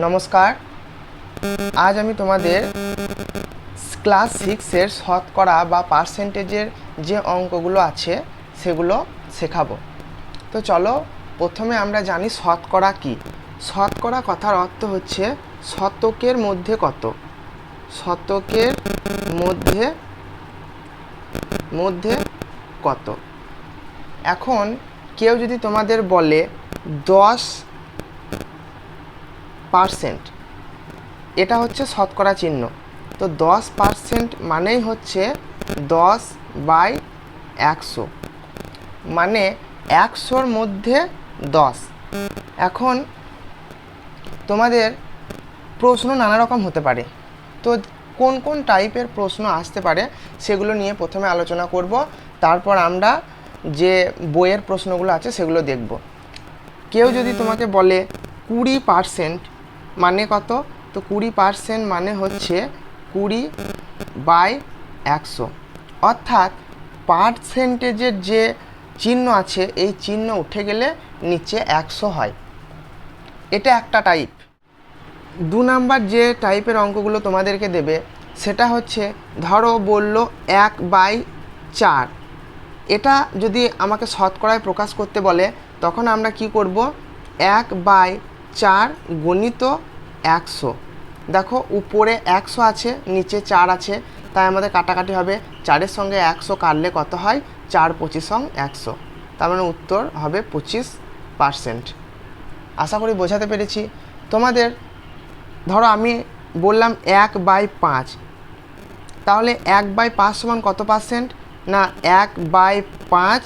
নমস্কার। আজ আমি তোমাদের ক্লাস 6-এর শতকরা বা পার্সেন্টেজের যে অঙ্কগুলো আছে সেগুলো শেখাবো। তো চলো প্রথমে আমরা জানি শতকরা কি। শতকরা কথার অর্থ হচ্ছে শতকের মধ্যে কত, শতকের মধ্যে মধ্যে কত। এখন কেউ যদি তোমাদের বলে 10%, এটা হচ্ছে শতকরা চিহ্ন। তো 10% মানেই হচ্ছে 10/100, মানে 100-র মধ্যে 10। এখন তোমাদের প্রশ্ন নানা রকম হতে পারে, তো কোন কোন টাইপের প্রশ্ন আসতে পারে সেগুলো নিয়ে প্রথমে আলোচনা করব, তারপর আমরা যে বইয়ের প্রশ্নগুলো আছে সেগুলো দেখব। কেউ যদি তোমাকে বলে 20% মানে কত, তো 20% মানে হচ্ছে 20/100, অর্থাৎ পার্সেন্টেজের যে চিহ্ন আছে এই চিহ্ন উঠে গেলে নিচে 100 হয়। এটা একটা টাইপ। 2 নাম্বার যে টাইপের অঙ্কগুলো তোমাদেরকে দেবে সেটা হচ্ছে, ধরো বললো 1/4, এটা যদি আমাকে শতকরায় প্রকাশ করতে বলে তখন আমরা কি করব, 1/4 গুণিত 100। দেখো উপরে 100 আছে, নিচে 4 আছে, তাই আমাদের কাটাকাটি হবে। 4-এর সঙ্গে 100 কাটলে কত হয়, 4×25 100, তার মানে উত্তর হবে 25%। আশা করি বোঝাতে পেরেছি তোমাদের। ধরো আমি বললাম 1/5, তাহলে 1/5 সমান কত পার্সেন্ট, না 1/5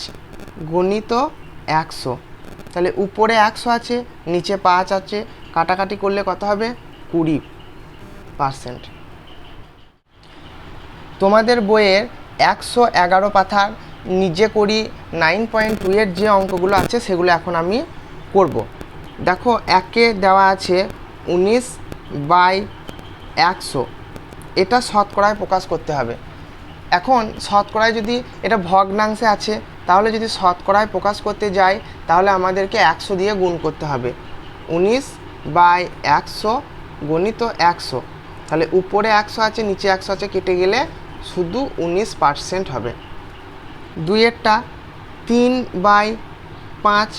গুণিত 100। তাহলে উপরে 100 আছে, নিচে 5 আছে, কাটাকাটি করলে কত হবে, 20%। তোমাদের বইয়ের 111 পাতার নিজে করি 9.2-এর যে অঙ্কগুলো আছে সেগুলো এখন আমি করব। দেখো একে দেওয়া আছে 19/100, এটা শতকরায় প্রকাশ করতে হবে। এখন শতকরায় যদি এটা ভগ্নাংশে আছে, তাহলে যদি শতকরায় প্রকাশ করতে যাই তাহলে আমাদেরকে 100 দিয়ে গুণ করতে হবে। 19/100 গুণিত 100, তাহলে উপরে 100 আছে, নিচে 100 আছে, কেটে গেলে শুধু 19% হবে। 2-এরটা 3/5,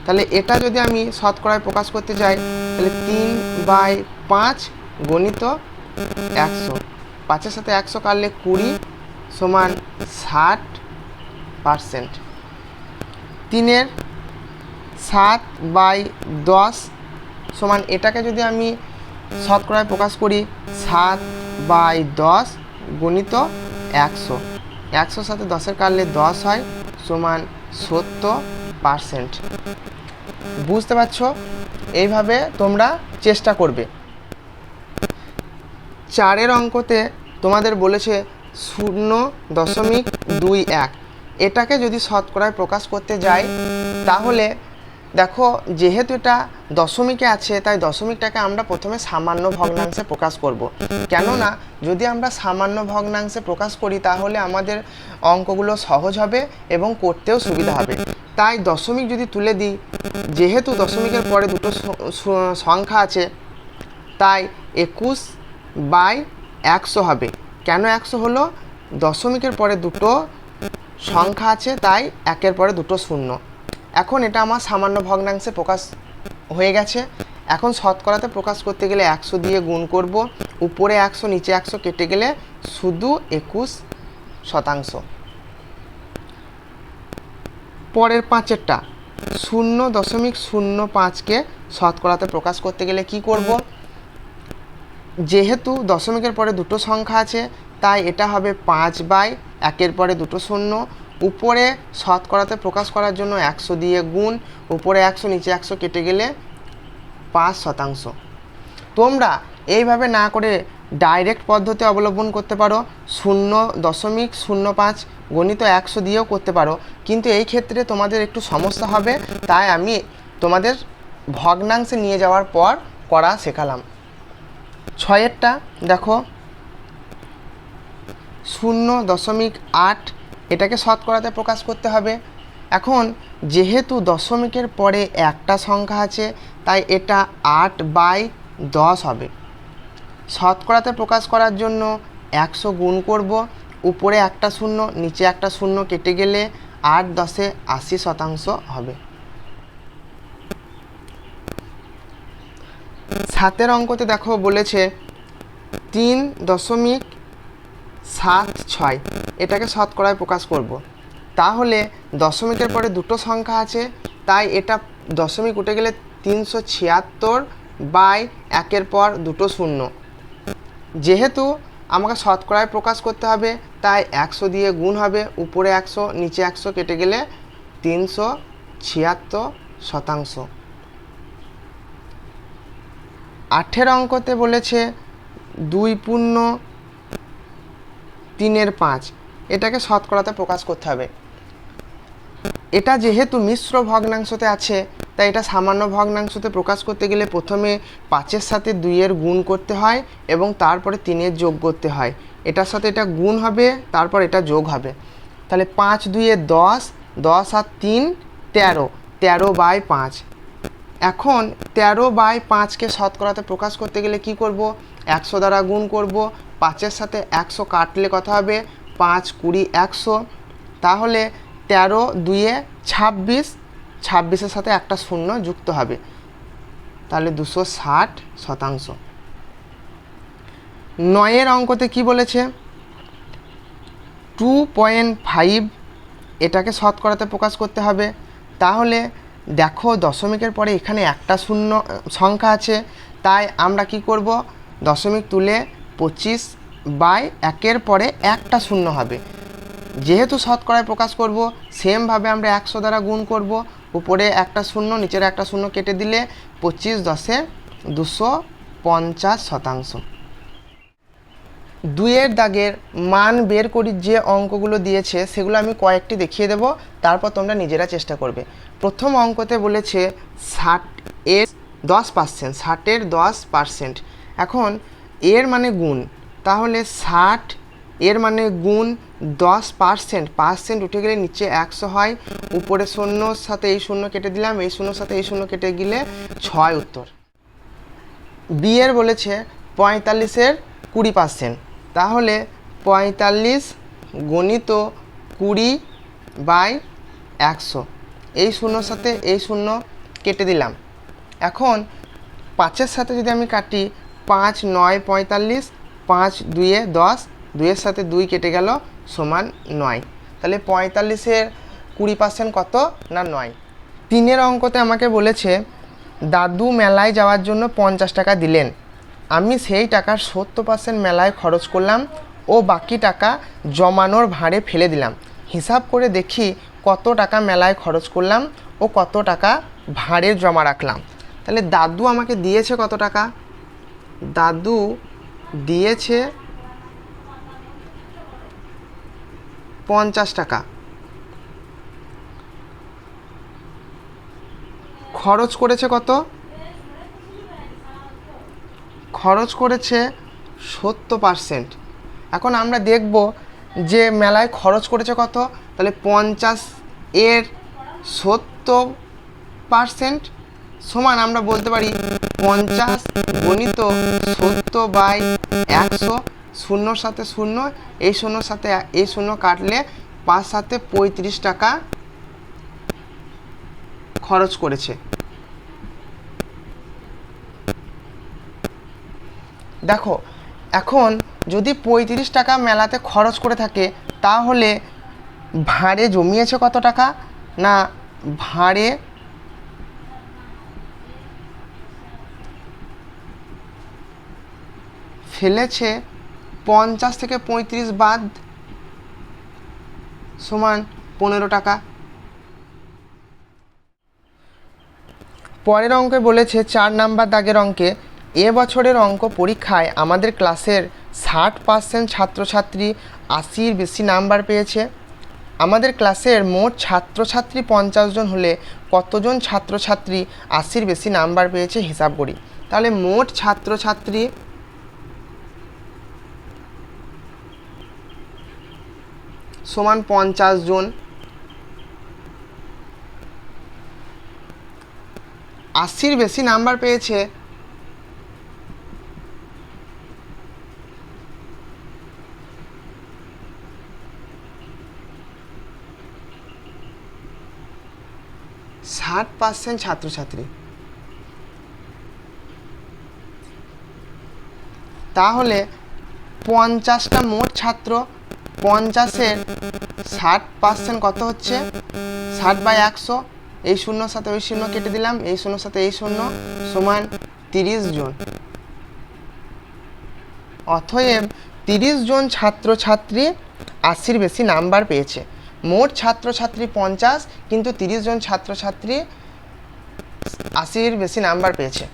তাহলে এটা যদি আমি শতকরায় প্রকাশ করতে যাই তাহলে 3/5 গণিত 100, 5-এর সাথে 100 কাটলে 20 সমান 60%। 3-এর 7/10 সমান, এটাকে যদি আমি শতকরায় প্রকাশ করি 7/10 গণিত 100, 100-র সাথে 10-এর কাটলে 10 হয়, সমান 70%। বুঝতে পারছো? এইভাবে তোমরা চেষ্টা করবে। 4-এর অঙ্কতে তোমাদের বলেছে 0.21, এটাকে যদি শতকরায় প্রকাশ করতে যাই তাহলে দেখো যেহেতু এটা দশমিকে আছে তাই দশমিকটাকে আমরা প্রথমে সামান্য ভগ্নাংশে প্রকাশ করব। কেননা যদি আমরা সামান্য ভগ্নাংশে প্রকাশ করি তাহলে আমাদের অঙ্কগুলো সহজ হবে এবং করতেও সুবিধা হবে। তাই দশমিক যদি তুলে দিই, যেহেতু দশমিকের পরে দুটো সংখ্যা আছে তাই 21/100 হবে। কেন 100 হলো, দশমিকের পরে দুটো সংখ্যা আছে তাই একের পরে দুটো শূন্য। এখন এটা আমার সামান্য ভগ্নাংশে প্রকাশ হয়ে গেছে। এখন শতকরাতে প্রকাশ করতে গেলে 100 দিয়ে গুণ করব, উপরে 100 নিচে 100 কেটে গেলে শুধু 21%। পরের 5-এরটা 0.05কে শতকরাতে প্রকাশ করতে গেলে কি করব, যেহেতু দশমিকের পরে দুটো সংখ্যা আছে তাই এটা হবে 5/1-এর পরে দুটো শূন্য, উপরে শতকরাতে প্রকাশ করার জন্য 100 দিয়ে গুণ, উপরে 100 নিচে 100 কেটে গেলে 5%। তোমরা এইভাবে না করে ডাইরেক্ট পদ্ধতি অবলম্বন করতে পারো, 0.05 গণিত 100 দিয়েও করতে পারো, কিন্তু এই ক্ষেত্রে তোমাদের একটু সমস্যা হবে, তাই আমি তোমাদের ভগ্নাংশে নিয়ে যাওয়ার পর করা শেখালাম। 6-এরটা দেখো 0.8, এটাকে শতকরাতে প্রকাশ করতে হবে। এখন যেহেতু দশমিকের পরে একটা সংখ্যা আছে তাই এটা 8/, 10 হবে। শতকরাতে প্রকাশ করার জন্য 100 গুণ করব, উপরে একটা শূন্য নিচে একটা শূন্য কেটে গেলে 8 10-এ 80% হবে। 7 অঙ্কতে দেখো বলেছে 3.76, এটাকে শতকরায় প্রকাশ করব। তাহলে দশমিকের পরে দুটো সংখ্যা আছে, তাই এটা দশমিক উঠে গেলে 376/1 পর দুটো শূন্য। যেহেতু আমাকে শতকরায় প্রকাশ করতে হবে তাই 100 দিয়ে গুণ হবে, উপরে 100 নিচে 100 কেটে গেলে 376%। 8 অঙ্কতে বলেছে 2.3/5, এটাকে শতকরাতে প্রকাশ করতে হবে। এটা যেহেতু মিশ্র ভগ্নাংশতে আছে তাই এটা সামান্য ভগ্নাংশতে প্রকাশ করতে গেলে প্রথমে 5-এর সাথে 2-এর গুণ করতে হয় এবং তারপরে 3-এর যোগ করতে হয়। এটার সাথে এটা গুণ হবে, তারপর এটা যোগ হবে। তাহলে 5 2-এ 10, 10 আর 3 13, 13/5। এখন 13/5কে শতকরাতে প্রকাশ করতে গেলে কি করব, 100 দ্বারা গুণ করব। 5-এর সাথে 100 কাটলে কত হবে, 5 20 100। তাহলে 13 2-এ 26, 26-এর সাথে একটা শূন্য যুক্ত হবে, তাহলে 260%। 9 অঙ্কতে কি বলেছে 2.5, এটাকে শতকরাতে প্রকাশ করতে হবে। তাহলে দেখো দশমিকের পরে এখানে একটা শূন্য সংখ্যা আছে, তাই আমরা কি করব, দশমিক তুলে 25/1 পরে একটা শূন্য হবে। যেহেতু শতকরায় প্রকাশ করব সেমভাবে আমরা 100 দ্বারা গুণ করব, উপরে একটা শূন্য নিচের একটা শূন্য কেটে দিলে 25 10-এ 250%। 2-এর দাগের মান বের করি যে অঙ্কগুলো দিয়েছে সেগুলো আমি কয়েকটি দেখিয়ে দেব, তারপর তোমরা নিজেরা চেষ্টা করবে। প্রথম অঙ্কতে বলেছে 60-এর 10%, 60-এর 10%। এখন এর মানে গুণ, তাহলে 60 এর মানে গুণ 10%, পার্সেন্ট উঠে গেলে নিচে 100 হয়, উপরে শূন্যর সাথে এই শূন্য কেটে দিলাম, এই শূন্যর সাথে এই শূন্য কেটে গেলে 6 উত্তর। বি এর বলেছে 45-এর 20%, তাহলে 45 গণিত 20/100, এই শূন্যর সাথে এই শূন্য কেটে দিলাম। এখন 5-এর সাথে যদি আমি কাটি, 5 9 45, 5 2-এ 10, 2-এর সাথে 2 কেটে গেল সমান 9। তাহলে 45-এর 20% কত না 9। 3-এর অঙ্কতে আমাকে বলেছে দাদু মেলায় যাওয়ার জন্য 50 টাকা দিলেন, আমি সেই টাকার 70% মেলায় খরচ করলাম ও বাকি টাকা জমানোর ভাঁড়ে ফেলে দিলাম। হিসাব করে দেখি কত টাকা মেলায় খরচ করলাম ও কত টাকা ভাঁড়ে জমা রাখলাম। তাহলে দাদু আমাকে দিয়েছে কত টাকা, দাদু দিয়েছে 50 টাকা, খরচ করেছে কত, খরচ করেছে 70%। এখন আমরা দেখব যে মেলায় খরচ করেছে কত, তাহলে 50-এর 70% সমান আমরা বলতে পারি 50 গণিত 70/100, শূন্যর সাথে শূন্য, এই শূন্যর সাথে এই শূন্য কাটলে 5 7 35 টাকা খরচ করেছে। দেখো এখন যদি 35 টাকা মেলাতে খরচ করে থাকে তাহলে ভাঁড়ে জমিয়েছে কত টাকা না, ভাঁড়ে ফেলেছে 50 থেকে 35 বাদ সমান 15 টাকা। পরের অঙ্কে বলেছে 4 নাম্বার দাগের অঙ্কে, এবছরের অঙ্ক পরীক্ষায় আমাদের ক্লাসের 60% ছাত্রছাত্রী 80-র বেশি নাম্বার পেয়েছে। আমাদের ক্লাসের মোট ছাত্রছাত্রী 50 জন হলে কতজন ছাত্রছাত্রী 80-র বেশি নাম্বার পেয়েছে হিসাব করি। তাহলে মোট ছাত্রছাত্রী সমান 50 জন, 80-র বেশি নাম্বার পেয়েছে 60% ছাত্রছাত্রী। তাহলে 50টা মোট ছাত্র, 50-এর 60% কত হচ্ছে? 60/100। এই শূন্যর সাথে ওই শূন্য কেটে দিলাম, এই শূন্যর সাথে এই শূন্য, সমান 30 জন। অতএব 30 জন ছাত্রছাত্রী 80-র বেশি নাম্বার পেয়েছে। মোট ছাত্রছাত্রী 50, কিন্তু 30 জন ছাত্রছাত্রী 80-র বেশি নাম্বার পেয়েছে।